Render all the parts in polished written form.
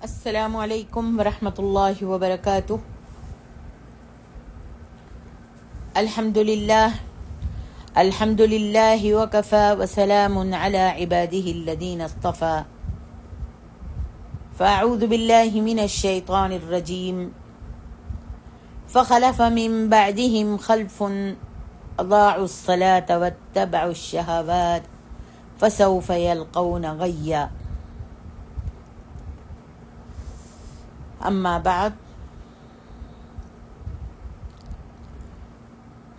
السلام علیکم ورحمۃ اللہ وبرکاتہ۔ الحمد للہ وکفی وسلام علی عبادہ الذین اصطفی۔ فاعوذ باللہ من الشیطان الرجیم۔ فخلف من بعدهم خلف اضاعوا الصلاة واتبعوا الشہوات فسوف یلقون غیا۔ اما بعد،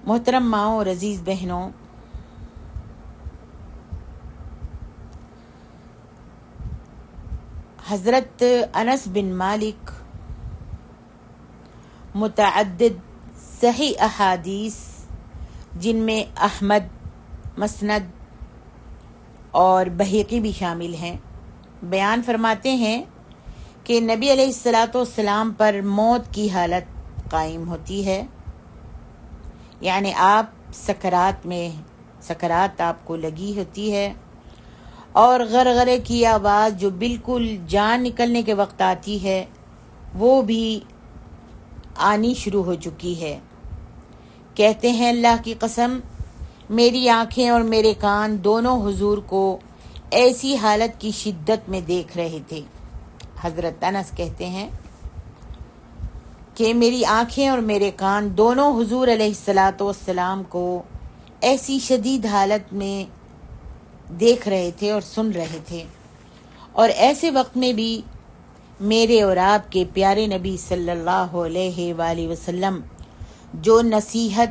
محترم ماؤں اور عزیز بہنوں، حضرت انس بن مالک متعدد صحیح احادیث، جن میں احمد، مسند اور بہقی بھی شامل ہیں، بیان فرماتے ہیں کہ نبی علیہ الصلاۃ والسلام پر موت کی حالت قائم ہوتی ہے، یعنی آپ سکرات آپ کو لگی ہوتی ہے، اور غرغرے کی آواز جو بالکل جان نکلنے کے وقت آتی ہے وہ بھی آنی شروع ہو چکی ہے۔ کہتے ہیں اللہ کی قسم، میری آنکھیں اور میرے کان دونوں حضور کو ایسی حالت کی شدت میں دیکھ رہے تھے۔ حضرت انس کہتے ہیں کہ میری آنکھیں اور میرے کان دونوں حضور علیہ الصلاۃ والسلام کو ایسی شدید حالت میں دیکھ رہے تھے اور سن رہے تھے، اور ایسے وقت میں بھی میرے اور آپ کے پیارے نبی صلی اللہ علیہ وآلہ وسلم جو نصیحت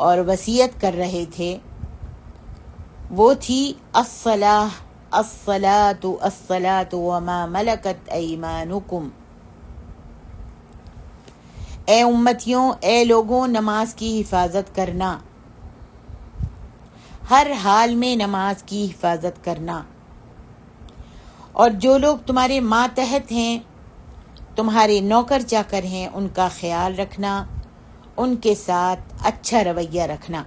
اور وصیت کر رہے تھے وہ تھی الصلاۃ الصلاۃ الصلاۃ وما ملکت ایمانکم۔ اے امتیوں، اے لوگوں، نماز کی حفاظت کرنا، ہر حال میں نماز کی حفاظت کرنا، اور جو لوگ تمہارے ماتحت ہیں، تمہارے نوکر چاکر ہیں، ان کا خیال رکھنا، ان کے ساتھ اچھا رویہ رکھنا۔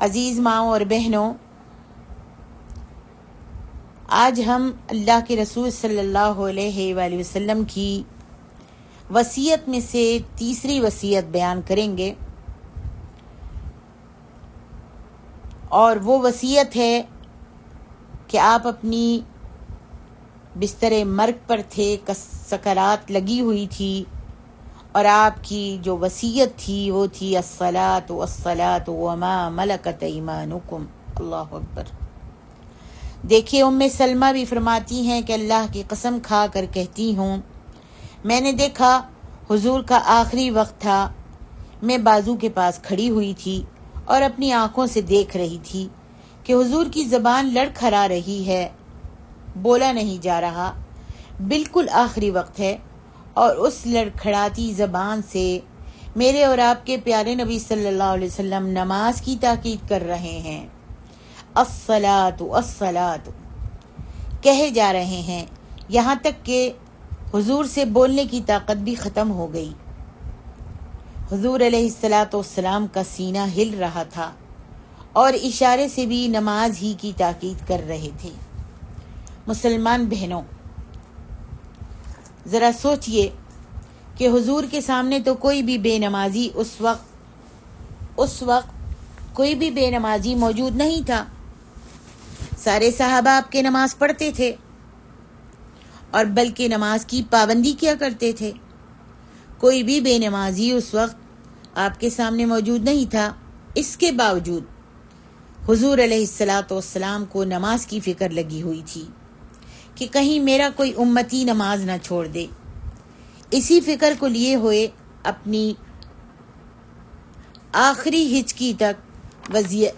عزیز ماؤں اور بہنوں، آج ہم اللہ کے رسول صلی اللہ علیہ وآلہ وسلم کی وصیت میں سے تیسری وصیت بیان کریں گے، اور وہ وصیت ہے کہ آپ اپنی بستر مرگ پر تھے، سکرات لگی ہوئی تھی، اور آپ کی جو وصیت تھی وہ تھی الصلاۃ والصلاۃ وما ملکت ایمانکم۔ اللہ اکبر۔ دیکھیے، ام سلمہ بھی فرماتی ہیں کہ اللہ کی قسم کھا کر کہتی ہوں، میں نے دیکھا حضور کا آخری وقت تھا، میں بازو کے پاس کھڑی ہوئی تھی اور اپنی آنکھوں سے دیکھ رہی تھی کہ حضور کی زبان لڑکھڑا رہی ہے، بولا نہیں جا رہا، بالکل آخری وقت ہے، اور اس لڑکھڑاتی زبان سے میرے اور آپ کے پیارے نبی صلی اللہ علیہ وسلم نماز کی تاکید کر رہے ہیں، الصلاۃ الصلاۃ کہے جا رہے ہیں، یہاں تک کہ حضور سے بولنے کی طاقت بھی ختم ہو گئی۔ حضور علیہ الصلاۃ والسلام کا سینہ ہل رہا تھا اور اشارے سے بھی نماز ہی کی تاکید کر رہے تھے۔ مسلمان بہنوں، ذرا سوچئے کہ حضور کے سامنے تو کوئی بھی بے نمازی اس وقت کوئی بھی بے نمازی موجود نہیں تھا، سارے صحابہ آپ کے نماز پڑھتے تھے، اور بلکہ نماز کی پابندی کیا کرتے تھے۔ کوئی بھی بے نمازی اس وقت آپ کے سامنے موجود نہیں تھا، اس کے باوجود حضور علیہ الصلاۃ والسلام کو نماز کی فکر لگی ہوئی تھی کہ کہیں میرا کوئی امتی نماز نہ چھوڑ دے۔ اسی فکر کو لیے ہوئے اپنی آخری ہچکی تک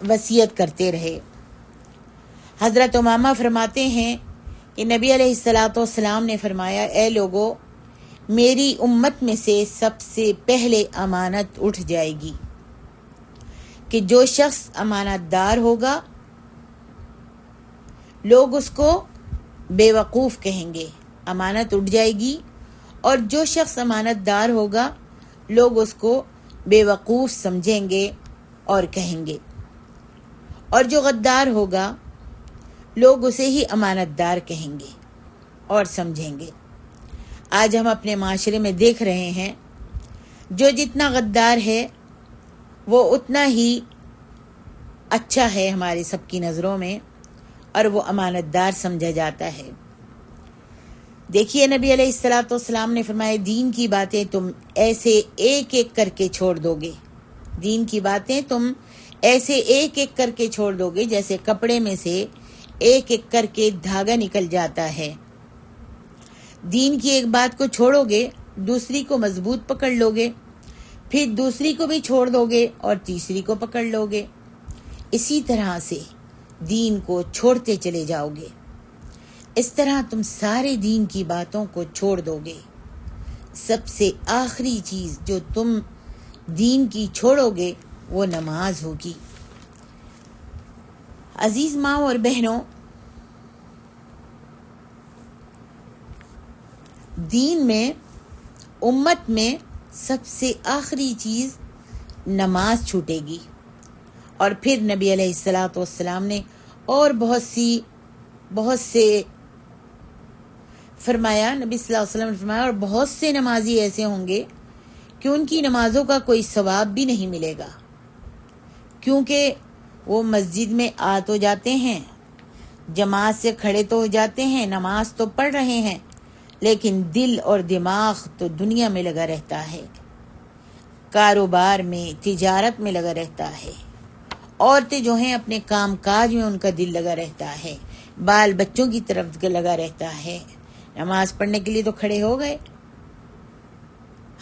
وصیت کرتے رہے۔ حضرت امامہ فرماتے ہیں کہ نبی علیہ الصلاۃ والسلام نے فرمایا، اے لوگو، میری امت میں سے سب سے پہلے امانت اٹھ جائے گی، کہ جو شخص امانت دار ہوگا لوگ اس کو بے وقوف کہیں گے، امانت اٹھ جائے گی، اور جو شخص امانت دار ہوگا لوگ اس کو بے وقوف سمجھیں گے اور کہیں گے، اور جو غدار ہوگا لوگ اسے ہی امانت دار کہیں گے اور سمجھیں گے۔ آج ہم اپنے معاشرے میں دیکھ رہے ہیں، جو جتنا غدار ہے وہ اتنا ہی اچھا ہے ہماری سب کی نظروں میں، اور وہ امانت دار سمجھا جاتا ہے۔ دیکھیے نبی علیہ الصلوۃ والسلام نے فرمایا، دین کی باتیں تم ایسے ایک ایک کر کے چھوڑ دو گے، دین کی باتیں تم ایسے ایک ایک کر کے چھوڑ دو گے جیسے کپڑے میں سے ایک ایک کر کے دھاگا نکل جاتا ہے۔ دین کی ایک بات کو چھوڑو گے، دوسری کو مضبوط پکڑ لو گے، پھر دوسری کو بھی چھوڑ دو گے اور تیسری کو پکڑ لو گے۔ اسی طرح سے دین کو چھوڑتے چلے جاؤ گے۔ اس طرح تم سارے دین کی باتوں کو چھوڑ دو گے۔ سب سے آخری چیز جو تم دین کی چھوڑو گے وہ نماز ہوگی۔ عزیز ماں اور بہنوں، دین میں، امت میں سب سے آخری چیز نماز چھوٹے گی، اور پھر نبی علیہ الصلوۃ والسلام نے اور بہت سے فرمایا، نبی صلی اللہ علیہ وسلم نے فرمایا، اور بہت سے نمازی ایسے ہوں گے کہ ان کی نمازوں کا کوئی ثواب بھی نہیں ملے گا، کیونکہ وہ مسجد میں آ تو جاتے ہیں، جماعت سے کھڑے تو ہو جاتے ہیں، نماز تو پڑھ رہے ہیں، لیکن دل اور دماغ تو دنیا میں لگا رہتا ہے، کاروبار میں، تجارت میں لگا رہتا ہے۔ عورتیں جو ہیں اپنے کام کاج میں ان کا دل لگا رہتا ہے، بال بچوں کی طرف لگا رہتا ہے۔ نماز پڑھنے کے لیے تو کھڑے ہو گئے،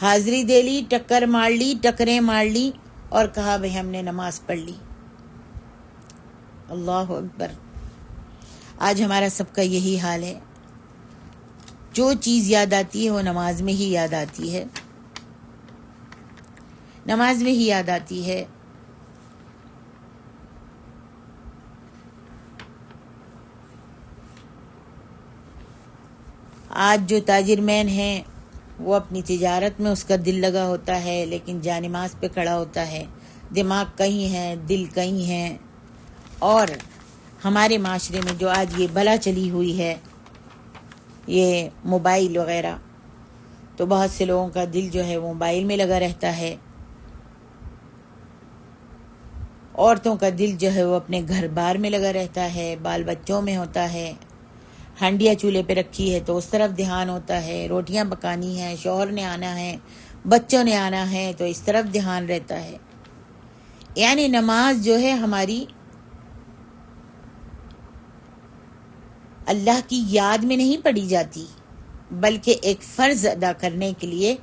حاضری دے لی، ٹکر مار لی، ٹکریں مار لی، اور کہا بھئی ہم نے نماز پڑھ لی۔ اللہ اکبر۔ آج ہمارا سب کا یہی حال ہے، جو چیز یاد آتی ہے وہ نماز میں ہی یاد آتی ہے، نماز میں ہی یاد آتی ہے۔ آج جو تاجر مین ہیں وہ اپنی تجارت میں اس کا دل لگا ہوتا ہے، لیکن جانماز پہ کھڑا ہوتا ہے، دماغ کہیں ہے، دل کہیں ہے۔ اور ہمارے معاشرے میں جو آج یہ بلا چلی ہوئی ہے، یہ موبائل وغیرہ، تو بہت سے لوگوں کا دل جو ہے وہ موبائل میں لگا رہتا ہے، عورتوں کا دل جو ہے وہ اپنے گھر بار میں لگا رہتا ہے، بال بچوں میں ہوتا ہے، ہانڈیاں چولہے پہ رکھی ہے تو اس طرف دھیان ہوتا ہے، روٹیاں پکانی ہیں، شوہر نے آنا ہے، بچوں نے آنا ہے تو اس طرف دھیان رہتا ہے۔ یعنی نماز جو ہے ہماری اللہ کی یاد میں نہیں پڑھی جاتی، بلکہ ایک فرض ادا کرنے کے لیے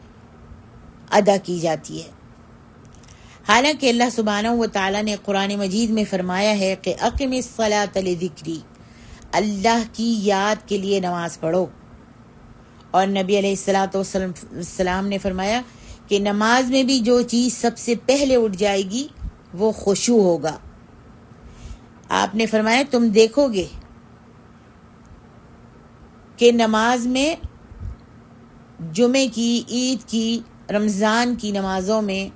ادا کی جاتی ہے۔ حالانکہ اللہ سبحانہ و تعالیٰ نے قرآن مجید میں فرمایا ہے کہ اقم الصلاۃ لذکری، اللہ کی یاد کے لیے نماز پڑھو، اور نبی علیہ الصلوۃ والسلام نے فرمایا کہ نماز میں بھی جو چیز سب سے پہلے اٹھ جائے گی وہ خشوع ہوگا۔ آپ نے فرمایا تم دیکھو گے کہ نماز میں، جمعے کی، عید کی، رمضان کی نمازوں میں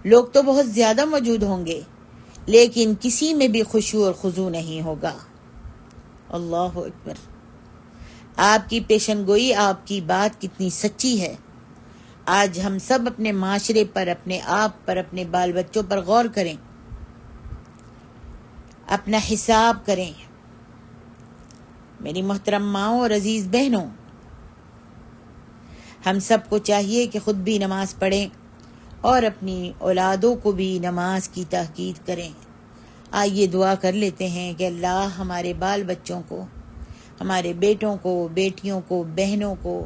لوگ تو بہت زیادہ موجود ہوں گے، لیکن کسی میں بھی خشوع اور خضوع نہیں ہوگا۔ اللہ اکبر۔ آپ کی پیشن گوئی، آپ کی بات کتنی سچی ہے۔ آج ہم سب اپنے معاشرے پر، اپنے آپ پر، اپنے بال بچوں پر غور کریں، اپنا حساب کریں۔ میری محترم ماؤں اور عزیز بہنوں، ہم سب کو چاہیے کہ خود بھی نماز پڑھیں اور اپنی اولادوں کو بھی نماز کی تاکید کریں۔ آئیے دعا کر لیتے ہیں کہ اللہ ہمارے بال بچوں کو، ہمارے بیٹوں کو، بیٹیوں کو، بہنوں کو،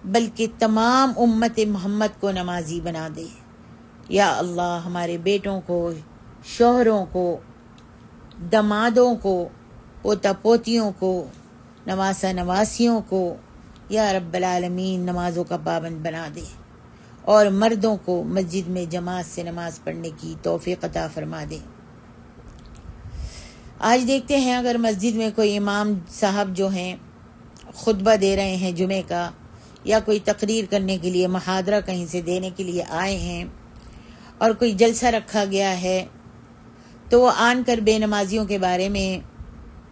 بلکہ تمام امت محمد کو نمازی بنا دے۔ یا اللہ ہمارے بیٹوں کو، شوہروں کو، دمادوں کو، پوتا پوتیوں کو، نواسا نواسیوں کو یا رب العالمین نمازوں کا پابند بنا دے، اور مردوں کو مسجد میں جماعت سے نماز پڑھنے کی توفیق عطا فرما دے۔ آج دیکھتے ہیں اگر مسجد میں کوئی امام صاحب جو ہیں خطبہ دے رہے ہیں جمعے کا، یا کوئی تقریر کرنے کے لیے، محاضرہ کہیں سے دینے کے لیے آئے ہیں، اور کوئی جلسہ رکھا گیا ہے، تو وہ آن کر بے نمازیوں کے بارے میں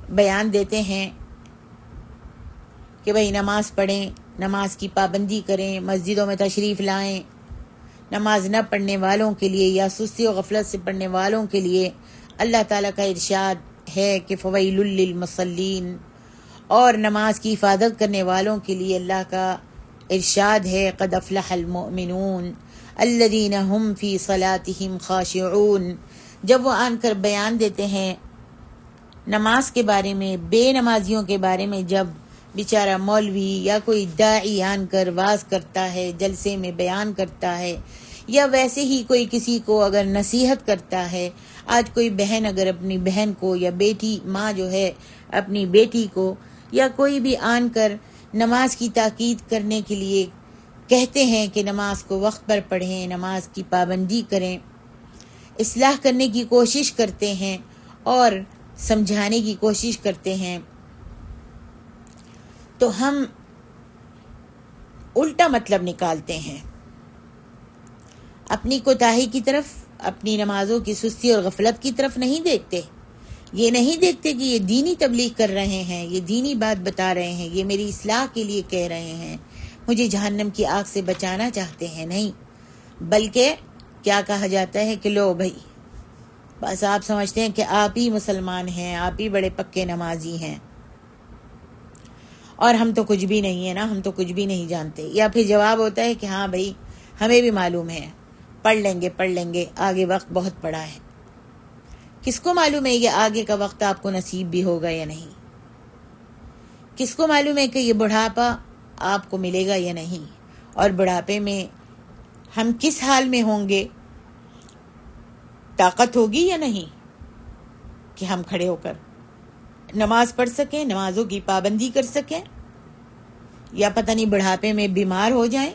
بیان دیتے ہیں کہ بھئی نماز پڑھیں، نماز کی پابندی کریں، مسجدوں میں تشریف لائیں. نماز نہ پڑھنے والوں کے لیے یا سستی و غفلت سے پڑھنے والوں کے لیے اللہ تعالیٰ کا ارشاد ہے کہ فویل للمصلین، اور نماز کی حفاظت کرنے والوں کے لیے اللہ کا ارشاد ہے قد افلح المؤمنون الذین هم فی صلاتهم خاشعون. جب وہ آن کر بیان دیتے ہیں نماز کے بارے میں، بے نمازیوں کے بارے میں، جب بیچارہ مولوی یا کوئی داعی آن کر واز کرتا ہے، جلسے میں بیان کرتا ہے، یا ویسے ہی کوئی کسی کو اگر نصیحت کرتا ہے، آج کوئی بہن اگر اپنی بہن کو یا بیٹی ماں جو ہے اپنی بیٹی کو یا کوئی بھی آن کر نماز کی تاکید کرنے کے لیے کہتے ہیں کہ نماز کو وقت پر پڑھیں، نماز کی پابندی کریں، اصلاح کرنے کی کوشش کرتے ہیں اور سمجھانے کی کوشش کرتے ہیں، تو ہم الٹا مطلب نکالتے ہیں، اپنی کوتاہی کی طرف، اپنی نمازوں کی سستی اور غفلت کی طرف نہیں دیکھتے. یہ نہیں دیکھتے کہ یہ دینی تبلیغ کر رہے ہیں، یہ دینی بات بتا رہے ہیں، یہ میری اصلاح کے لیے کہہ رہے ہیں، مجھے جہنم کی آگ سے بچانا چاہتے ہیں. نہیں، بلکہ کیا کہا جاتا ہے کہ لو بھائی، بس آپ سمجھتے ہیں کہ آپ ہی مسلمان ہیں، آپ ہی بڑے پکے نمازی ہیں، اور ہم تو کچھ بھی نہیں ہیں نا، ہم تو کچھ بھی نہیں جانتے. یا پھر جواب ہوتا ہے کہ ہاں بھائی ہمیں بھی معلوم ہے، پڑھ لیں گے، آگے وقت بہت پڑا ہے. کس کو معلوم ہے یہ آگے کا وقت آپ کو نصیب بھی ہوگا یا نہیں؟ کس کو معلوم ہے کہ یہ بڑھاپا آپ کو ملے گا یا نہیں؟ اور بڑھاپے میں ہم کس حال میں ہوں گے؟ طاقت ہوگی یا نہیں کہ ہم کھڑے ہو کر نماز پڑھ سکیں، نمازوں کی پابندی کر سکیں؟ یا پتہ نہیں بڑھاپے میں بیمار ہو جائیں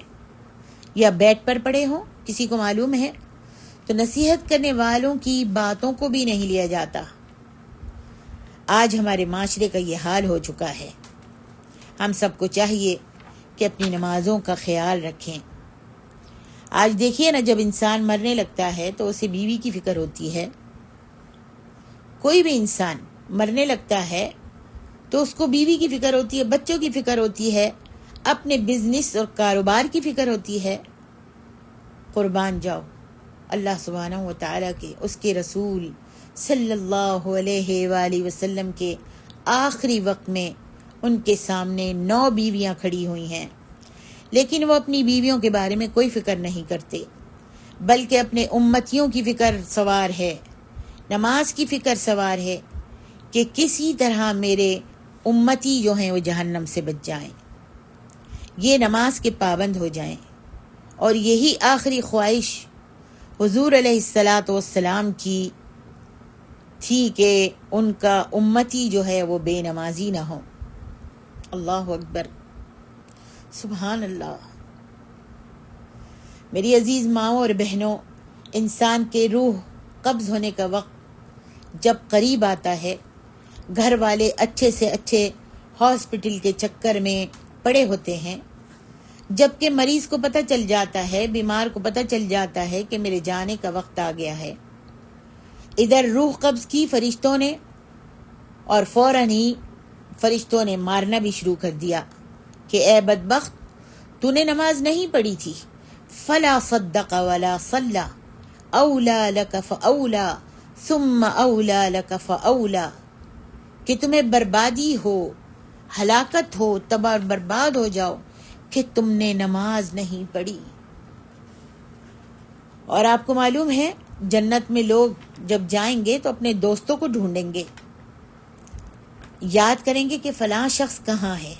یا بیڈ پر پڑے ہوں، کسی کو معلوم ہے؟ تو نصیحت کرنے والوں کی باتوں کو بھی نہیں لیا جاتا. آج ہمارے معاشرے کا یہ حال ہو چکا ہے. ہم سب کو چاہیے کہ اپنی نمازوں کا خیال رکھیں. آج دیکھیے نا، جب انسان مرنے لگتا ہے تو اسے بیوی کی فکر ہوتی ہے. کوئی بھی انسان مرنے لگتا ہے تو اس کو بیوی کی فکر ہوتی ہے، بچوں کی فکر ہوتی ہے، اپنے بزنس اور کاروبار کی فکر ہوتی ہے. قربان جاؤ اللہ سبحانہ و تعالیٰ کے، اس کے رسول صلی اللہ علیہ وآلہ وسلم کے آخری وقت میں ان کے سامنے 9 بیویاں کھڑی ہوئی ہیں، لیکن وہ اپنی بیویوں کے بارے میں کوئی فکر نہیں کرتے، بلکہ اپنے امتیوں کی فکر سوار ہے، نماز کی فکر سوار ہے کہ کسی طرح میرے امتی جو ہیں وہ جہنم سے بچ جائیں، یہ نماز کے پابند ہو جائیں. اور یہی آخری خواہش حضور علیہ الصلاۃ والسلام کی تھی کہ ان کا امتی جو ہے وہ بے نمازی نہ ہو. اللہ اکبر، سبحان اللہ. میری عزیز ماؤں اور بہنوں، انسان کے روح قبض ہونے کا وقت جب قریب آتا ہے، گھر والے اچھے سے اچھے ہاسپٹل کے چکر میں پڑے ہوتے ہیں، جبکہ مریض کو پتہ چل جاتا ہے، بیمار کو پتہ چل جاتا ہے کہ میرے جانے کا وقت آ گیا ہے. ادھر روح قبض کی فرشتوں نے، اور فوراً ہی فرشتوں نے مارنا بھی شروع کر دیا کہ اے بدبخت، تو نے نماز نہیں پڑھی تھی. فلا صدق ولا صلی اولا لک فاولا ثم اولا لک فاولا، کہ تمہیں بربادی ہو، ہلاکت ہو، تباہ برباد ہو جاؤ کہ تم نے نماز نہیں پڑھی. اور آپ کو معلوم ہے جنت میں لوگ جب جائیں گے تو اپنے دوستوں کو ڈھونڈیں گے، یاد کریں گے کہ فلاں شخص کہاں ہے.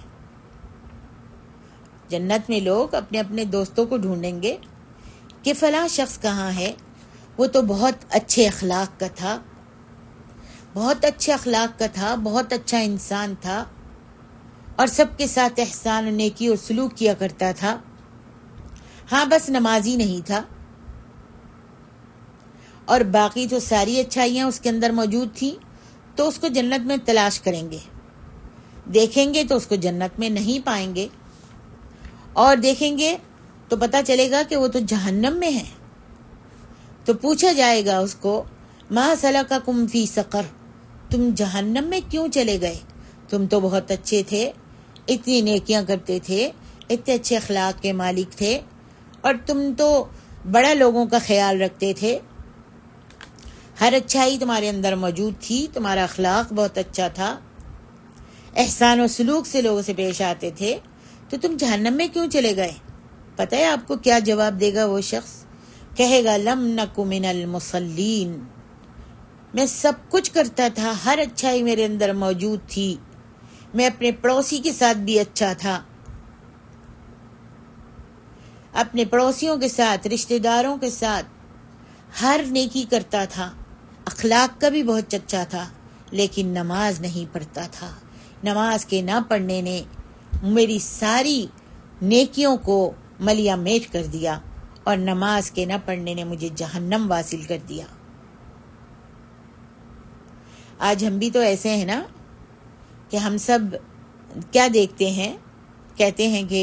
جنت میں لوگ اپنے اپنے دوستوں کو ڈھونڈیں گے کہ فلاں شخص کہاں ہے، وہ تو بہت اچھے اخلاق کا تھا، بہت اچھے اخلاق کا تھا، بہت اچھا انسان تھا، اور سب کے ساتھ احسان و نیکی اور سلوک کیا کرتا تھا. ہاں بس نمازی نہیں تھا، اور باقی جو ساری اچھائیاں اس کے اندر موجود تھیں، تو اس کو جنت میں تلاش کریں گے، دیکھیں گے تو اس کو جنت میں نہیں پائیں گے، اور دیکھیں گے تو پتہ چلے گا کہ وہ تو جہنم میں ہے. تو پوچھا جائے گا اس کو ما سلککم فی سقر، تم جہنم میں کیوں چلے گئے؟ تم تو بہت اچھے تھے، اتنی نیکیاں کرتے تھے، اتنے اچھے اخلاق کے مالک تھے، اور تم تو بڑا لوگوں کا خیال رکھتے تھے، ہر اچھائی تمہارے اندر موجود تھی، تمہارا اخلاق بہت اچھا تھا، احسان و سلوک سے لوگوں سے پیش آتے تھے، تو تم جہنم میں کیوں چلے گئے؟ پتہ ہے آپ کو کیا جواب دے گا وہ شخص؟ کہے گا لم نک من المصلین، میں سب کچھ کرتا تھا، ہر اچھائی میرے اندر موجود تھی، میں اپنے پڑوسی کے ساتھ بھی اچھا تھا، اپنے پڑوسیوں کے ساتھ، رشتہ داروں کے ساتھ ہر نیکی کرتا تھا، اخلاق کا بھی بہت اچھا تھا، لیکن نماز نہیں پڑھتا تھا۔ نماز کے نہ پڑھنے نے میری ساری نیکیوں کو ملیا میٹ کر دیا، اور نماز کے نہ پڑھنے نے مجھے جہنم واصل کر دیا۔ آج ہم بھی تو ایسے ہیں نا کہ ہم سب کیا دیکھتے ہیں، کہتے ہیں کہ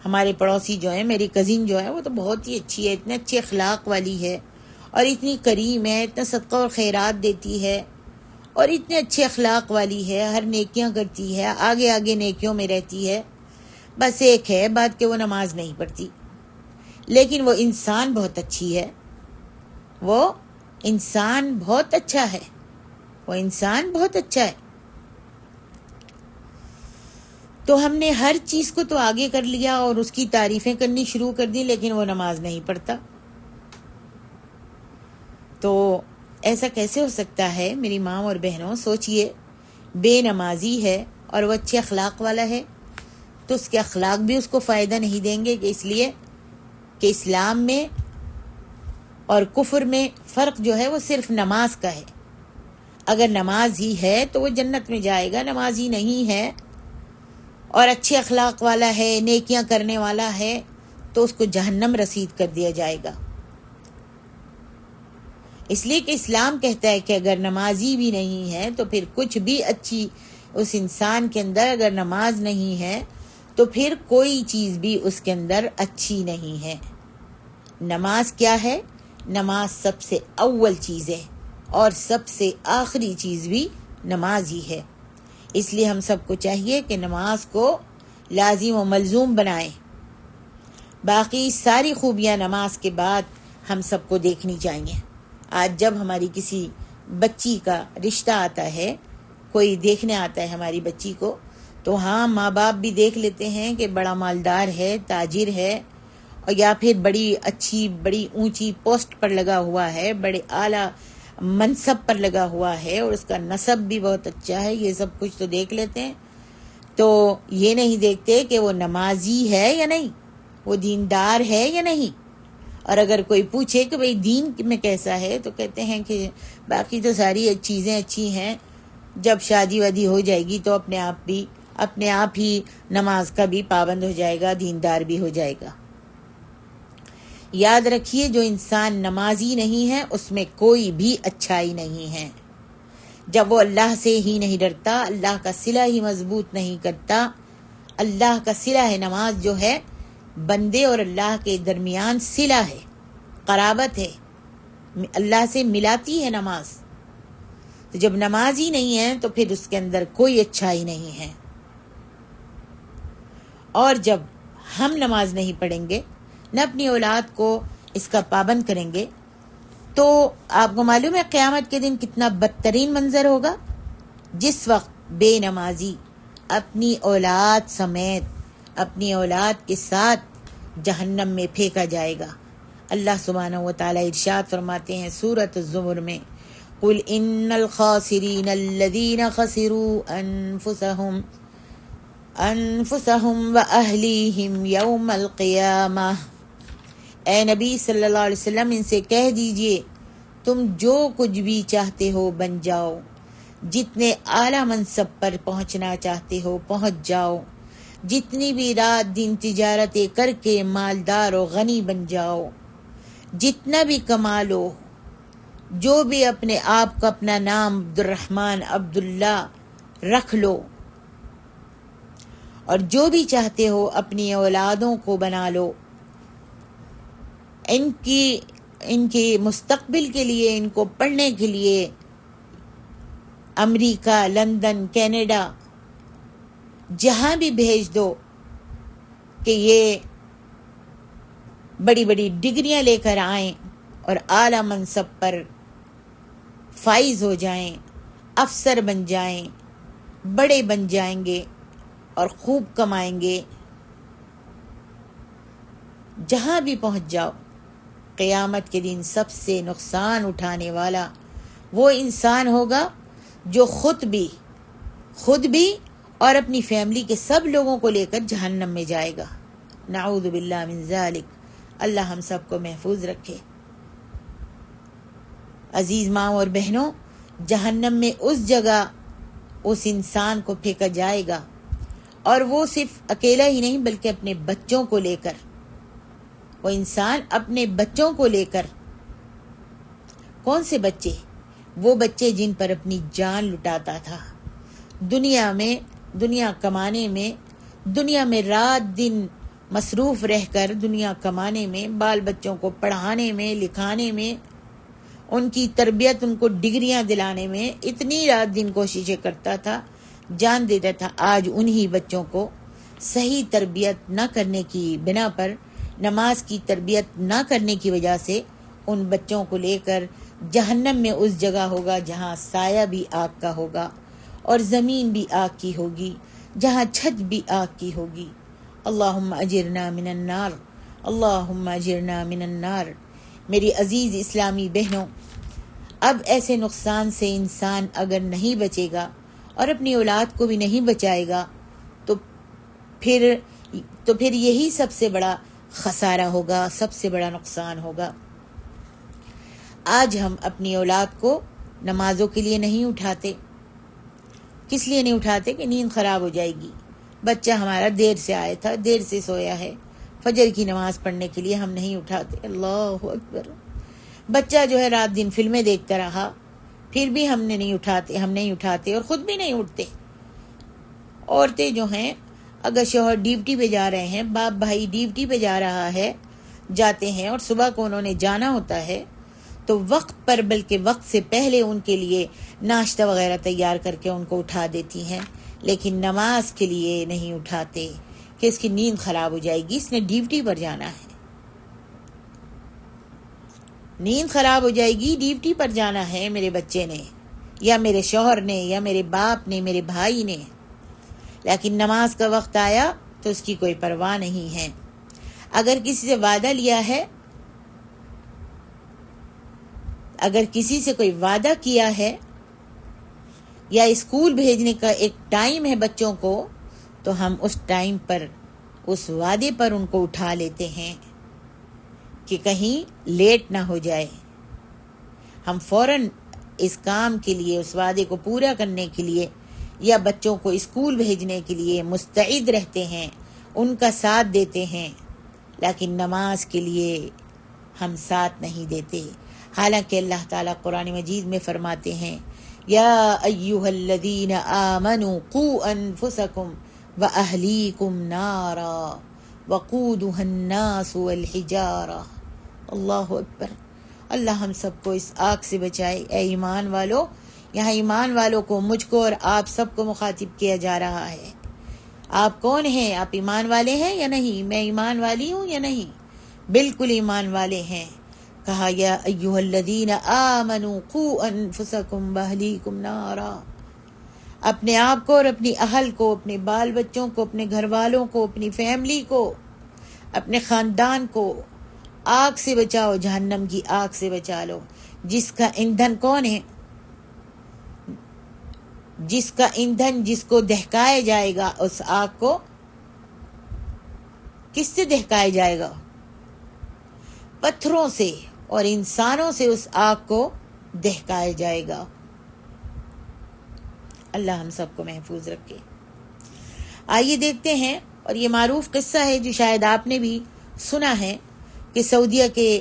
ہمارے پڑوسی جو ہیں، میری کزن جو ہے وہ تو بہت ہی اچھی ہے، اتنے اچھے اخلاق والی ہے، اور اتنی کریم ہے، اتنا صدقہ اور خیرات دیتی ہے، اور اتنے اچھے اخلاق والی ہے، ہر نیکیاں کرتی ہے، آگے آگے نیکیوں میں رہتی ہے، بس ایک ہے بات کہ وہ نماز نہیں پڑھتی، لیکن وہ انسان بہت اچھی ہے، وہ انسان بہت اچھا ہے، وہ انسان بہت اچھا ہے۔ تو ہم نے ہر چیز کو تو آگے کر لیا اور اس کی تعریفیں کرنی شروع کر دی، لیکن وہ نماز نہیں پڑھتا۔ تو ایسا کیسے ہو سکتا ہے میری ماں اور بہنوں؟ سوچئے، بے نمازی ہے اور وہ اچھے اخلاق والا ہے، تو اس کے اخلاق بھی اس کو فائدہ نہیں دیں گے، کہ اس لیے کہ اسلام میں اور کفر میں فرق جو ہے وہ صرف نماز کا ہے۔ اگر نماز ہی ہے تو وہ جنت میں جائے گا، نماز ہی نہیں ہے اور اچھے اخلاق والا ہے، نیکیاں کرنے والا ہے، تو اس کو جہنم رسید کر دیا جائے گا۔ اس لیے کہ اسلام کہتا ہے کہ اگر نمازی بھی نہیں ہے تو پھر کچھ بھی اچھی، اس انسان کے اندر اگر نماز نہیں ہے تو پھر کوئی چیز بھی اس کے اندر اچھی نہیں ہے۔ نماز کیا ہے؟ نماز سب سے اول چیز ہے، اور سب سے آخری چیز بھی نماز ہی ہے۔ اس لیے ہم سب کو چاہیے کہ نماز کو لازم و ملزوم بنائیں۔ باقی ساری خوبیاں نماز کے بعد ہم سب کو دیکھنی چاہیے۔ آج جب ہماری کسی بچی کا رشتہ آتا ہے، کوئی دیکھنے آتا ہے ہماری بچی کو، تو ہاں ماں باپ بھی دیکھ لیتے ہیں کہ بڑا مالدار ہے، تاجر ہے، اور یا پھر بڑی اچھی، بڑی اونچی پوسٹ پر لگا ہوا ہے، بڑے اعلیٰ منصب پر لگا ہوا ہے، اور اس کا نسب بھی بہت اچھا ہے، یہ سب کچھ تو دیکھ لیتے ہیں۔ تو یہ نہیں دیکھتے کہ وہ نمازی ہے یا نہیں، وہ دیندار ہے یا نہیں۔ اور اگر کوئی پوچھے کہ بھئی دین میں کیسا ہے، تو کہتے ہیں کہ باقی تو ساری چیزیں اچھی ہیں، جب شادی وادی ہو جائے گی تو اپنے آپ ہی نماز کا بھی پابند ہو جائے گا، دیندار بھی ہو جائے گا۔ یاد رکھیے، جو انسان نمازی نہیں ہے اس میں کوئی بھی اچھائی نہیں ہے۔ جب وہ اللہ سے ہی نہیں ڈرتا، اللہ کا صلہ ہی مضبوط نہیں کرتا۔ اللہ کا صلہ ہے، نماز جو ہے بندے اور اللہ کے درمیان صلہ ہے، قرابت ہے، اللہ سے ملاتی ہے نماز۔ تو جب نماز ہی نہیں ہے تو پھر اس کے اندر کوئی اچھائی نہیں ہے۔ اور جب ہم نماز نہیں پڑھیں گے، نہ اپنی اولاد کو اس کا پابند کریں گے، تو آپ کو معلوم ہے قیامت کے دن کتنا بدترین منظر ہوگا؟ جس وقت بے نمازی اپنی اولاد سمیت، اپنی اولاد کے ساتھ جہنم میں پھینکا جائے گا۔ اللہ سبحانہ و تعالی ارشاد فرماتے ہیں سورۃ الزمر میں، قُلْ إِنَّ الْخَاسِرِينَ الَّذِينَ خَسِرُوا أَنفُسَهُمْ وَأَهْلِيهِمْ يَوْمَ الْقِيَامَةِ۔ اے نبی صلی اللہ علیہ وسلم، ان سے کہہ دیجئے تم جو کچھ بھی چاہتے ہو بن جاؤ، جتنے اعلیٰ منصب پر پہنچنا چاہتے ہو پہنچ جاؤ، جتنی بھی رات دن تجارتیں کر کے مالدار و غنی بن جاؤ، جتنا بھی کما لو، جو بھی اپنے آپ کو اپنا نام عبدالرحمن عبداللہ رکھ لو، اور جو بھی چاہتے ہو اپنی اولادوں کو بنا لو، ان کے مستقبل کے لیے، ان کو پڑھنے کے لیے امریکہ، لندن، کینیڈا، جہاں بھی بھیج دو کہ یہ بڑی بڑی ڈگریاں لے کر آئیں اور اعلیٰ منصب پر فائز ہو جائیں، افسر بن جائیں، بڑے بن جائیں گے اور خوب کمائیں گے۔ جہاں بھی پہنچ جاؤ، قیامت کے دن سب سے نقصان اٹھانے والا وہ انسان ہوگا جو خود بھی اور اپنی فیملی کے سب لوگوں کو لے کر جہنم میں جائے گا۔ نعوذ باللہ من ذالک، اللہ ہم سب کو محفوظ رکھے۔ عزیز ماں اور بہنوں، جہنم میں اس جگہ اس انسان کو پھینکا جائے گا، اور وہ صرف اکیلا ہی نہیں بلکہ اپنے بچوں کو لے کر، وہ انسان اپنے بچوں کو لے کر۔ کون سے بچے؟ وہ بچے جن پر اپنی جان لٹاتا تھا، دنیا کمانے میں، دنیا میں رات دن مصروف رہ کر دنیا کمانے میں، بال بچوں کو پڑھانے میں، لکھانے میں، ان کی تربیت، ان کو ڈگریاں دلانے میں اتنی رات دن کوششیں کرتا تھا، جان دیتا تھا۔ آج انہی بچوں کو صحیح تربیت نہ کرنے کی بنا پر، نماز کی تربیت نہ کرنے کی وجہ سے ان بچوں کو لے کر جہنم میں اس جگہ ہوگا جہاں سایہ بھی آگ کا ہوگا اور زمین بھی آگ کی ہوگی، جہاں چھت بھی آگ کی ہوگی۔ اللہم اجرنا من النار، اللہم اجرنا من النار۔ میری عزیز اسلامی بہنوں، اب ایسے نقصان سے انسان اگر نہیں بچے گا اور اپنی اولاد کو بھی نہیں بچائے گا تو پھر یہی سب سے بڑا خسارہ ہوگا، سب سے بڑا نقصان ہوگا۔ آج ہم اپنی اولاد کو نمازوں کے لیے نہیں اٹھاتے۔ کس لیے نہیں اٹھاتے؟ کہ نیند خراب ہو جائے گی، بچہ ہمارا دیر سے آیا تھا، دیر سے سویا ہے، فجر کی نماز پڑھنے کے لیے ہم نہیں اٹھاتے۔ اللہ اکبر۔ بچہ جو ہے رات دن فلمیں دیکھتا رہا، پھر بھی ہم نہیں اٹھاتے اور خود بھی نہیں اٹھتے۔ عورتیں جو ہیں، اگر شوہر ڈیوٹی پہ جا رہے ہیں، باپ بھائی ڈیوٹی پہ جاتے ہیں اور صبح کو انہوں نے جانا ہوتا ہے، تو وقت پر، بلکہ وقت سے پہلے ان کے لیے ناشتہ وغیرہ تیار کر کے ان کو اٹھا دیتی ہیں، لیکن نماز کے لیے نہیں اٹھاتے کہ اس کی نیند خراب ہو جائے گی، اس نے ڈیوٹی پر جانا ہے، نیند خراب ہو جائے گی، ڈیوٹی پر جانا ہے میرے بچے نے یا میرے شوہر نے یا میرے باپ نے، میرے بھائی نے، لیکن نماز کا وقت آیا تو اس کی کوئی پرواہ نہیں ہے۔ اگر کسی سے وعدہ لیا ہے، اگر کسی سے کوئی وعدہ کیا ہے یا اسکول بھیجنے کا ایک ٹائم ہے بچوں کو، تو ہم اس ٹائم پر، اس وعدے پر ان کو اٹھا لیتے ہیں کہ کہیں لیٹ نہ ہو جائے۔ ہم فوراً اس کام کے لیے، اس وعدے کو پورا کرنے کے لیے یا بچوں کو اسکول بھیجنے کے لیے مستعد رہتے ہیں، ان کا ساتھ دیتے ہیں، لیکن نماز کے لیے ہم ساتھ نہیں دیتے۔ حالانکہ اللہ تعالیٰ قرآن مجید میں فرماتے ہیں، یا ایہا الذین آمنوا قوا انفسکم واہلیکم نارا وقودها الناس والحجارہ۔ اللہ اکبر۔ اللہ ہم سب کو اس آگ سے بچائے۔ اے ایمان والو، یہاں ایمان والوں کو، مجھ کو اور آپ سب کو مخاطب کیا جا رہا ہے۔ آپ کون ہیں؟ آپ ایمان والے ہیں یا نہیں؟ میں ایمان والی ہوں یا نہیں؟ بالکل ایمان والے ہیں۔ کہا یا ایہا الذین آمنوا قوا انفسکم واہلیکم نارا۔ اپنے آپ کو اور اپنی اہل کو، اپنے بال بچوں کو، اپنے گھر والوں کو، اپنی فیملی کو، اپنے خاندان کو آگ سے بچاؤ، جہنم کی آگ سے بچا لو، جس کا ایندھن کون ہے؟ جس کا ایندھن، جس کو دہکایا جائے گا، اس آگ کو کس سے دہکایا جائے گا؟ پتھروں سے اور انسانوں سے اس آگ کو دہکایا جائے گا۔ اللہ ہم سب کو محفوظ رکھے۔ آئیے دیکھتے ہیں، اور یہ معروف قصہ ہے جو شاید آپ نے بھی سنا ہے، کہ سعودیہ کے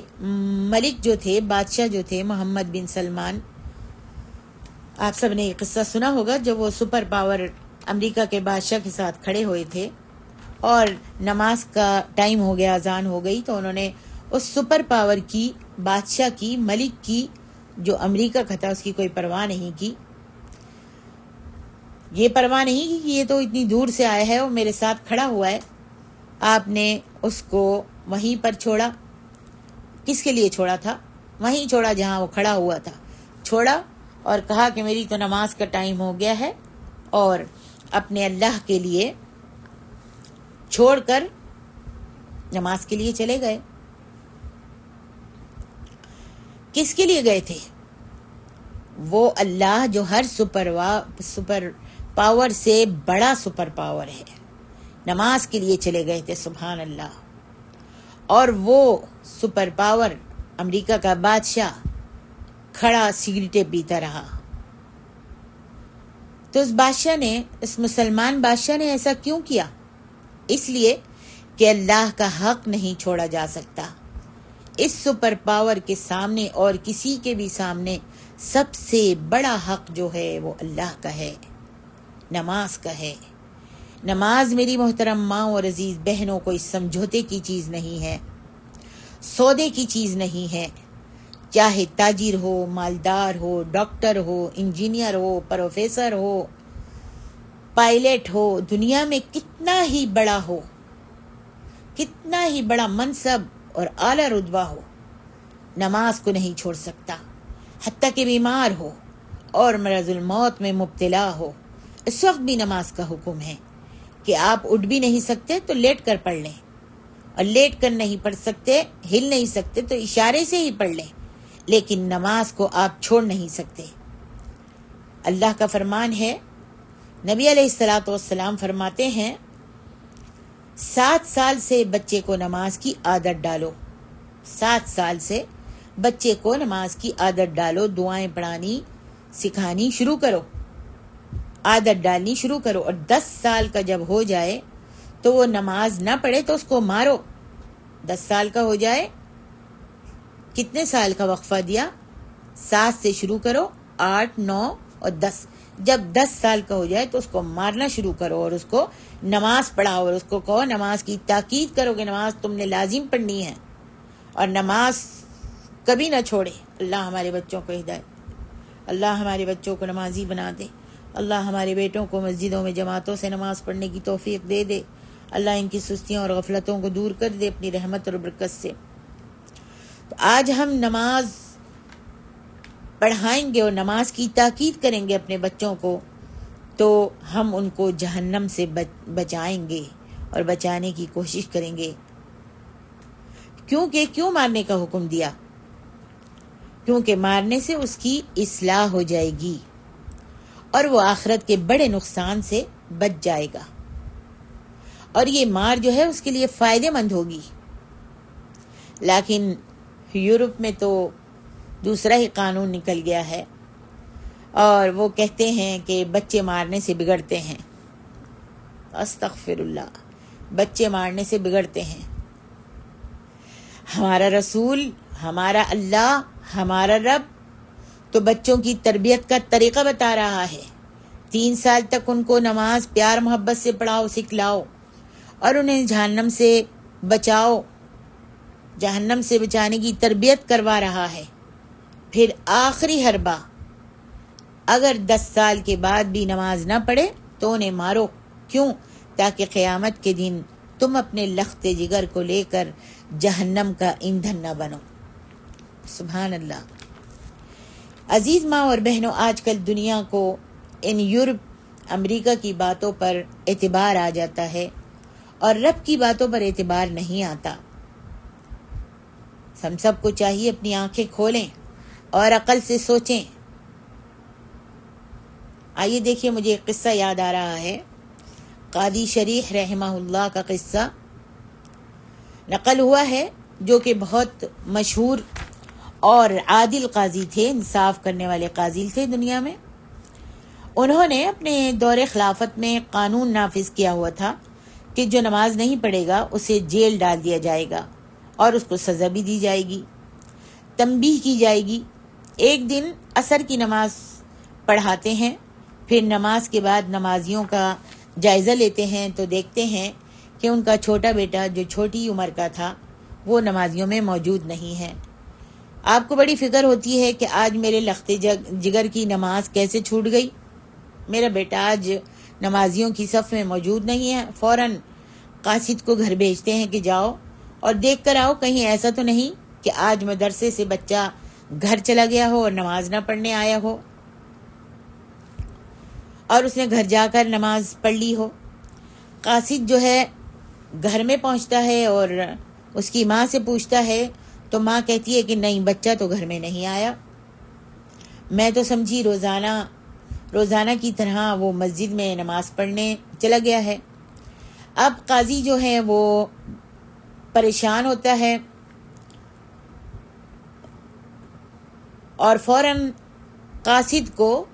ملک جو تھے، بادشاہ جو تھے، محمد بن سلمان، آپ سب نے یہ قصہ سنا ہوگا، جب وہ سپر پاور امریکہ کے بادشاہ کے ساتھ کھڑے ہوئے تھے اور نماز کا ٹائم ہو گیا، اذان ہو گئی، تو انہوں نے اس سپر پاور کی، بادشاہ کی، ملک کی، جو امریکہ کا تھا، اس کی کوئی پرواہ نہیں کی، یہ پرواہ نہیں کہ یہ تو اتنی دور سے آیا ہے اور میرے ساتھ کھڑا ہوا ہے. آپ نے اس کو وہیں پر چھوڑا. کس کے لیے چھوڑا تھا؟ وہیں چھوڑا جہاں وہ کھڑا ہوا تھا. چھوڑا اور کہا کہ میری تو نماز کا ٹائم ہو گیا ہے، اور اپنے اللہ کے لیے چھوڑ کر نماز کے لیے چلے گئے. کس کے لیے گئے تھے؟ وہ اللہ جو ہر سپر پاور سے بڑا سپر پاور ہے. نماز کے لیے چلے گئے تھے. سبحان اللہ. اور وہ سپر پاور امریکہ کا بادشاہ کھڑا سگریٹیں پیتا رہا. تو اس مسلمان بادشاہ نے ایسا کیوں کیا؟ اس لیے کہ اللہ کا حق نہیں چھوڑا جا سکتا. اس سپر پاور کے سامنے اور کسی کے بھی سامنے سب سے بڑا حق جو ہے وہ اللہ کا ہے، نماز کا ہے. نماز میری محترم ماں اور عزیز بہنوں کوئی سمجھوتے کی چیز نہیں ہے، سودے کی چیز نہیں ہے. چاہے تاجر ہو، مالدار ہو، ڈاکٹر ہو، انجینئر ہو، پروفیسر ہو، پائلٹ ہو، دنیا میں کتنا ہی بڑا ہو، کتنا ہی بڑا منصب اور اعلیٰ رتبہ ہو، نماز کو نہیں چھوڑ سکتا. حتیٰ کہ بیمار ہو اور مرض الموت میں مبتلا ہو، اس وقت بھی نماز کا حکم ہے کہ آپ اٹھ بھی نہیں سکتے تو لیٹ کر پڑھ لیں، اور لیٹ کر نہیں پڑھ سکتے، ہل نہیں سکتے تو اشارے سے ہی پڑھ لیں، لیکن نماز کو آپ چھوڑ نہیں سکتے. اللہ کا فرمان ہے، نبی علیہ الصلوۃ والسلام فرماتے ہیں 7 سال سے بچے کو نماز کی عادت ڈالو. 7 سال سے بچے کو نماز کی عادت ڈالو، دعائیں پڑھانی سکھانی شروع کرو، عادت ڈالنی شروع کرو. اور 10 سال کا جب ہو جائے تو وہ نماز نہ پڑھے تو اس کو مارو. 10 سال کا ہو جائے، کتنے سال کا وقفہ دیا؟ 7 سے شروع کرو، 8، 9 اور 10. جب 10 سال کا ہو جائے تو اس کو مارنا شروع کرو اور اس کو نماز پڑھاؤ، اور اس کو کہو، نماز کی تاکید کرو کہ نماز تم نے لازم پڑھنی ہے اور نماز کبھی نہ چھوڑے. اللہ ہمارے بچوں کو ہدایت، اللہ ہمارے بچوں کو نمازی بنا دے. اللہ ہمارے بیٹوں کو مسجدوں میں جماعتوں سے نماز پڑھنے کی توفیق دے دے. اللہ ان کی سستیوں اور غفلتوں کو دور کر دے اپنی رحمت اور برکت سے. تو آج ہم نماز پڑھائیں گے اور نماز کی تاکید کریں گے اپنے بچوں کو، تو ہم ان کو جہنم سے بچائیں گے اور بچانے کی کوشش کریں گے. کیوں مارنے کا حکم دیا؟ کیونکہ مارنے سے اس کی اصلاح ہو جائے گی اور وہ آخرت کے بڑے نقصان سے بچ جائے گا، اور یہ مار جو ہے اس کے لیے فائدے مند ہوگی. لیکن یورپ میں تو دوسرا ہی قانون نکل گیا ہے، اور وہ کہتے ہیں کہ بچے مارنے سے بگڑتے ہیں. استغفر اللہ، بچے مارنے سے بگڑتے ہیں. ہمارا رسول، ہمارا اللہ، ہمارا رب تو بچوں کی تربیت کا طریقہ بتا رہا ہے. 3 سال تک ان کو نماز پیار محبت سے پڑھاؤ، سکھلاؤ، اور انہیں جہنم سے بچاؤ، جہنم سے بچانے کی تربیت کروا رہا ہے. پھر آخری حربہ اگر 10 سال کے بعد بھی نماز نہ پڑھے تو انہیں مارو. کیوں؟ تاکہ قیامت کے دن تم اپنے لخت جگر کو لے کر جہنم کا ایندھن نہ بنو. سبحان اللہ. عزیز ماں اور بہنوں، آج کل دنیا کو ان یورپ، امریکہ کی باتوں پر اعتبار آ جاتا ہے اور رب کی باتوں پر اعتبار نہیں آتا. ہم سب کو چاہیے اپنی آنکھیں کھولیں اور عقل سے سوچیں. آئیے دیکھیے، مجھے ایک قصہ یاد آ رہا ہے. قاضی شریح رحمہ اللہ کا قصہ نقل ہوا ہے، جو کہ بہت مشہور اور عادل قاضی تھے، انصاف کرنے والے قاضی تھے دنیا میں. انہوں نے اپنے دور خلافت میں قانون نافذ کیا ہوا تھا کہ جو نماز نہیں پڑھے گا اسے جیل ڈال دیا جائے گا اور اس کو سزا بھی دی جائے گی، تنبیہ کی جائے گی. ایک دن عصر کی نماز پڑھاتے ہیں، پھر نماز کے بعد نمازیوں کا جائزہ لیتے ہیں تو دیکھتے ہیں کہ ان کا چھوٹا بیٹا جو چھوٹی عمر کا تھا وہ نمازیوں میں موجود نہیں ہے. آپ کو بڑی فکر ہوتی ہے کہ آج میرے لخت جگر کی نماز کیسے چھوٹ گئی. میرا بیٹا آج نمازیوں کی صف میں موجود نہیں ہے، فوراً قاصد کو گھر بھیجتے ہیں کہ جاؤ اور دیکھ کر آؤ کہیں ایسا تو نہیں کہ آج مدرسے سے بچہ گھر چلا گیا ہو اور نماز نہ پڑھنے آیا ہو اور اس نے گھر جا کر نماز پڑھ لی ہو۔ قاصد جو ہے گھر میں پہنچتا ہے اور اس کی ماں سے پوچھتا ہے تو ماں کہتی ہے کہ نہیں، بچہ تو گھر میں نہیں آیا، میں تو سمجھی روزانہ کی طرح وہ مسجد میں نماز پڑھنے چلا گیا ہے۔ اب قاضی جو ہے وہ پریشان ہوتا ہے اور فوراً قاصد کو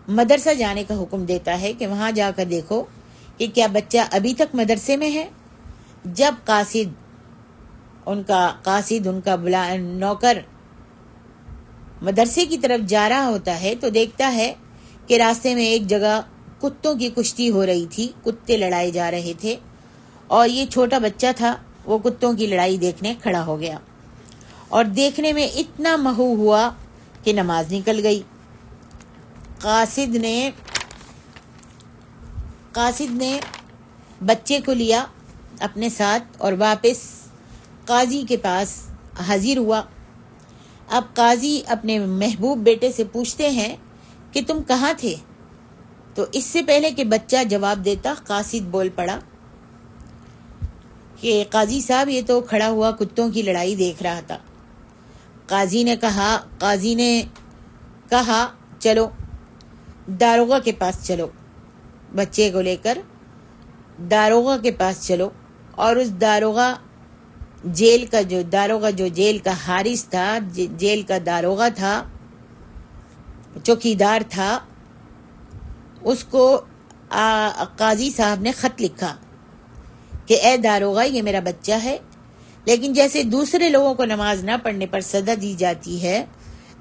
مدرسہ جانے کا حکم دیتا ہے کہ وہاں جا کر دیکھو کہ کیا بچہ ابھی تک مدرسے میں ہے۔ جب قاصد ان کا نوکر مدرسے کی طرف جا رہا ہوتا ہے تو دیکھتا ہے کہ راستے میں ایک جگہ کتوں کی کشتی ہو رہی تھی، کتے لڑائے جا رہے تھے اور یہ چھوٹا بچہ تھا، وہ کتوں کی لڑائی دیکھنے کھڑا ہو گیا اور دیکھنے میں اتنا محو ہوا کہ نماز نکل گئی۔ قاصد نے بچے کو لیا اپنے ساتھ اور واپس قاضی کے پاس حاضر ہوا۔ اب قاضی اپنے محبوب بیٹے سے پوچھتے ہیں کہ تم کہاں تھے؟ تو اس سے پہلے کہ بچہ جواب دیتا، قاصد بول پڑا کہ قاضی صاحب یہ تو کھڑا ہوا کتوں کی لڑائی دیکھ رہا تھا۔ قاضی نے کہا چلو داروغہ کے پاس چلو، بچے کو لے کر داروغہ کے پاس چلو۔ اور اس داروغہ جو جیل کا حارس تھا، جیل کا داروغہ تھا، چوکیدار تھا، اس کو قاضی صاحب نے خط لکھا کہ اے داروغہ یہ میرا بچہ ہے، لیکن جیسے دوسرے لوگوں کو نماز نہ پڑھنے پر سزا دی جاتی ہے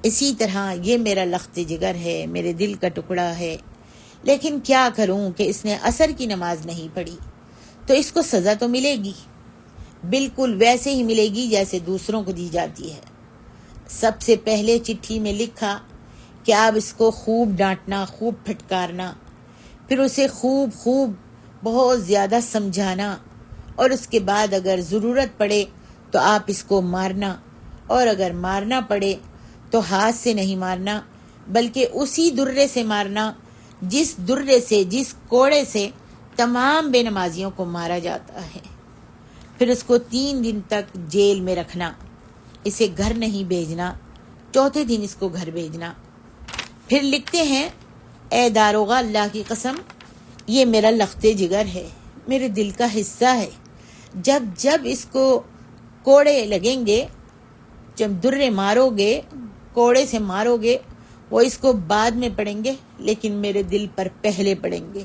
اسی طرح یہ میرا لخت جگر ہے، میرے دل کا ٹکڑا ہے، لیکن کیا کروں کہ اس نے عصر کی نماز نہیں پڑھی تو اس کو سزا تو ملے گی، بالکل ویسے ہی ملے گی جیسے دوسروں کو دی جاتی ہے۔ سب سے پہلے چٹھی میں لکھا کہ آپ اس کو خوب ڈانٹنا، خوب پھٹکارنا، پھر اسے خوب بہت زیادہ سمجھانا، اور اس کے بعد اگر ضرورت پڑے تو آپ اس کو مارنا، اور اگر مارنا پڑے تو ہاتھ سے نہیں مارنا بلکہ اسی درے سے مارنا جس کوڑے سے تمام بے نمازیوں کو مارا جاتا ہے۔ پھر اس کو 3 دن تک جیل میں رکھنا، اسے گھر نہیں بھیجنا، چوتھے دن اس کو گھر بھیجنا۔ پھر لکھتے ہیں اے داروغہ اللہ کی قسم یہ میرا لخت جگر ہے، میرے دل کا حصہ ہے، جب اس کو کوڑے لگیں گے، جب درے مارو گے، کوڑے سے مارو گے، وہ اس کو بعد میں پڑیں گے لیکن میرے دل پر پہلے پڑیں گے،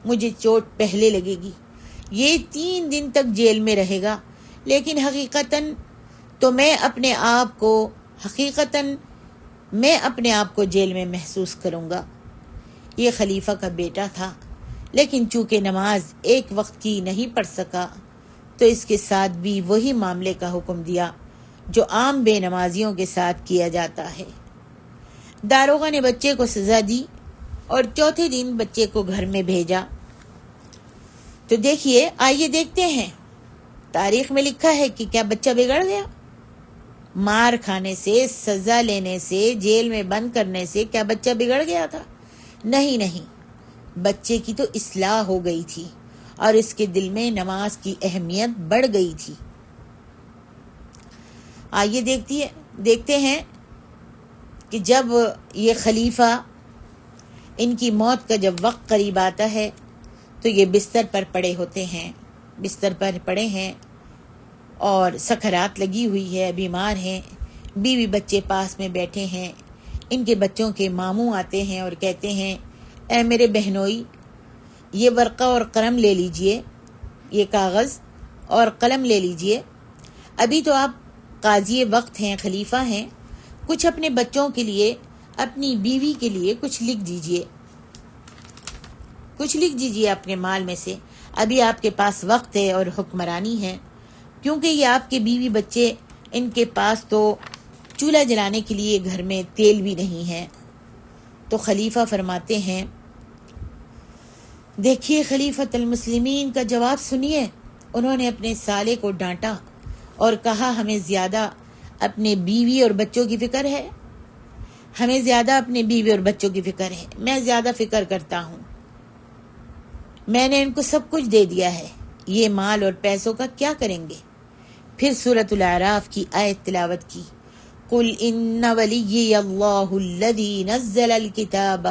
مجھے چوٹ پہلے لگے گی۔ یہ 3 دن تک جیل میں رہے گا، لیکن حقیقتاً میں اپنے آپ کو جیل میں محسوس کروں گا۔ یہ خلیفہ کا بیٹا تھا، لیکن چونکہ نماز ایک وقت کی نہیں پڑھ سکا تو اس کے ساتھ بھی وہی معاملے کا حکم دیا جو عام بے نمازیوں کے ساتھ کیا جاتا ہے۔ داروغہ نے بچے کو سزا دی اور چوتھے دن بچے کو گھر میں بھیجا۔ تو آئیے دیکھتے ہیں تاریخ میں لکھا ہے کہ کیا بچہ بگڑ گیا؟ مار کھانے سے، سزا لینے سے، جیل میں بند کرنے سے کیا بچہ بگڑ گیا تھا؟ نہیں، بچے کی تو اصلاح ہو گئی تھی اور اس کے دل میں نماز کی اہمیت بڑھ گئی تھی۔ آئیے دیکھتے ہیں کہ جب یہ خلیفہ ان کی موت کا جب وقت قریب آتا ہے تو یہ بستر پر پڑے ہیں اور سکرات لگی ہوئی ہے، بیمار ہیں، بیوی بچے پاس میں بیٹھے ہیں۔ ان کے بچوں کے ماموں آتے ہیں اور کہتے ہیں اے میرے بہنوئی یہ ورقہ اور قلم لے لیجئے، یہ کاغذ اور قلم لے لیجئے، ابھی تو آپ قاضی وقت ہیں، خلیفہ ہیں، کچھ اپنے بچوں کے لیے، اپنی بیوی کے لیے کچھ لکھ دیجئے اپنے مال میں سے، ابھی آپ کے پاس وقت ہے اور حکمرانی ہے، کیونکہ یہ آپ کے بیوی بچے، ان کے پاس تو چولہا جلانے کے لیے گھر میں تیل بھی نہیں ہے۔ تو خلیفہ فرماتے ہیں، دیکھیے خلیفۃ المسلمین کا جواب سنیے. انہوں نے اپنے سالے کو ڈانٹا اور کہا ہمیں زیادہ اپنے بیوی اور بچوں کی فکر ہے، ہمیں زیادہ اپنے بیوی اور بچوں کی فکر ہے، میں زیادہ فکر کرتا ہوں، میں نے ان کو سب کچھ دے دیا ہے، یہ مال اور پیسوں کا کیا کریں گے؟ پھر سورۃ الاعراف کی آیت تلاوت کی، قل ان ولی اللہ الذی نزل الکتاب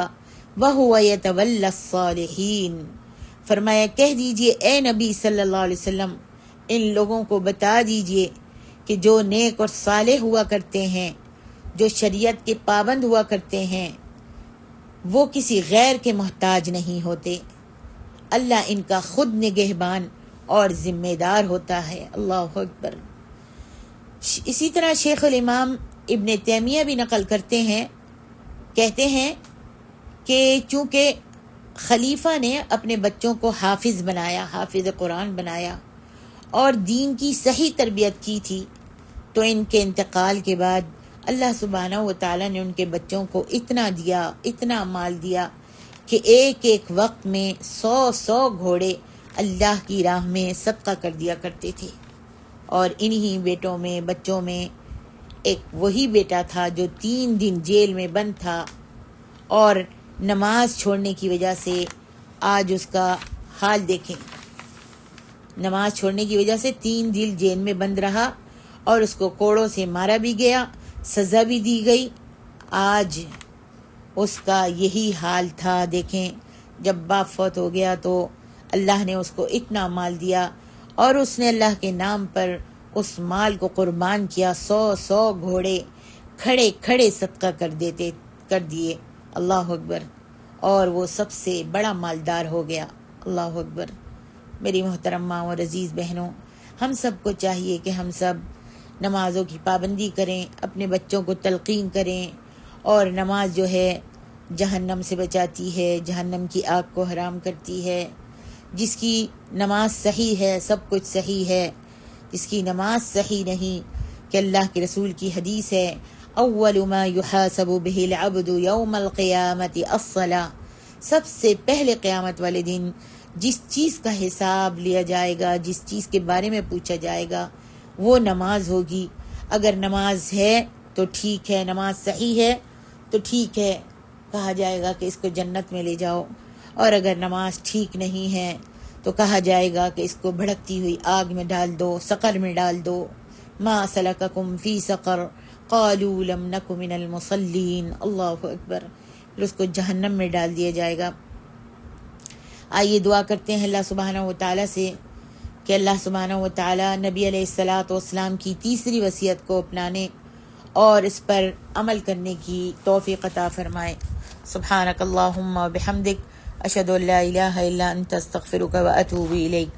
وہو یتولی الصالحین. فرمایا کہہ دیجئے اے نبی صلی اللہ علیہ وسلم، ان لوگوں کو بتا دیجئے کہ جو نیک اور صالح ہوا کرتے ہیں، جو شریعت کے پابند ہوا کرتے ہیں، وہ کسی غیر کے محتاج نہیں ہوتے، اللہ ان کا خود نگہبان اور ذمہ دار ہوتا ہے. اللہ اکبر. اسی طرح شیخ الامام ابن تیمیہ بھی نقل کرتے ہیں، کہتے ہیں کہ چونکہ خلیفہ نے اپنے بچوں کو حافظ بنایا، حافظ قرآن بنایا اور دین کی صحیح تربیت کی تھی، تو ان کے انتقال کے بعد اللہ سبحانہ و تعالیٰ نے ان کے بچوں کو اتنا دیا، اتنا مال دیا کہ ایک ایک وقت میں 100 گھوڑے اللہ کی راہ میں صدقہ کر دیا کرتے تھے. اور انہی بیٹوں میں، بچوں میں ایک وہی بیٹا تھا جو 3 دن جیل میں بند تھا اور نماز چھوڑنے کی وجہ سے آج اس کا حال دیکھیں. نماز چھوڑنے کی وجہ سے 3 دن جیل میں بند رہا اور اس کو کوڑوں سے مارا بھی گیا، سزا بھی دی گئی. آج اس کا یہی حال تھا. دیکھیں جب باپ فوت ہو گیا تو اللہ نے اس کو اتنا مال دیا اور اس نے اللہ کے نام پر اس مال کو قربان کیا. 100 گھوڑے کھڑے کھڑے صدقہ کر دیے. اللہ اکبر. اور وہ سب سے بڑا مالدار ہو گیا. اللہ اکبر. میری محترم ماں اور عزیز بہنوں، ہم سب کو چاہیے کہ ہم سب نمازوں کی پابندی کریں، اپنے بچوں کو تلقین کریں. اور نماز جو ہے جہنم سے بچاتی ہے، جہنم کی آگ کو حرام کرتی ہے. جس کی نماز صحیح ہے سب کچھ صحیح ہے، جس کی نماز صحیح نہیں، کہ اللہ کے رسول کی حدیث ہے، اول ما یحاسب به العبد یوم القیامت الصلاۃ. سب سے پہلے قیامت والے دن جس چیز کا حساب لیا جائے گا، جس چیز کے بارے میں پوچھا جائے گا، وہ نماز ہوگی. اگر نماز ہے تو ٹھیک ہے، نماز صحیح ہے تو ٹھیک ہے، کہا جائے گا کہ اس کو جنت میں لے جاؤ. اور اگر نماز ٹھیک نہیں ہے تو کہا جائے گا کہ اس کو بھڑکتی ہوئی آگ میں ڈال دو، سقر میں ڈال دو. ما سلککم فی سقر قالوا لم نک من المصلین. اللہ اکبر. پھر اس کو جہنم میں ڈال دیا جائے گا. آئیے دعا کرتے ہیں اللہ سبحانہ و تعالیٰ سے کہ اللہ سبحانہ و تعالیٰ نبی علیہ الصلاۃ والسلام کی تیسری وصیت کو اپنانے اور اس پر عمل کرنے کی توفیق عطا فرمائے. سبحانک اللہم و بحمدک، اشہد ان لا الہ الا انت، استغفرک و اتوب الیک.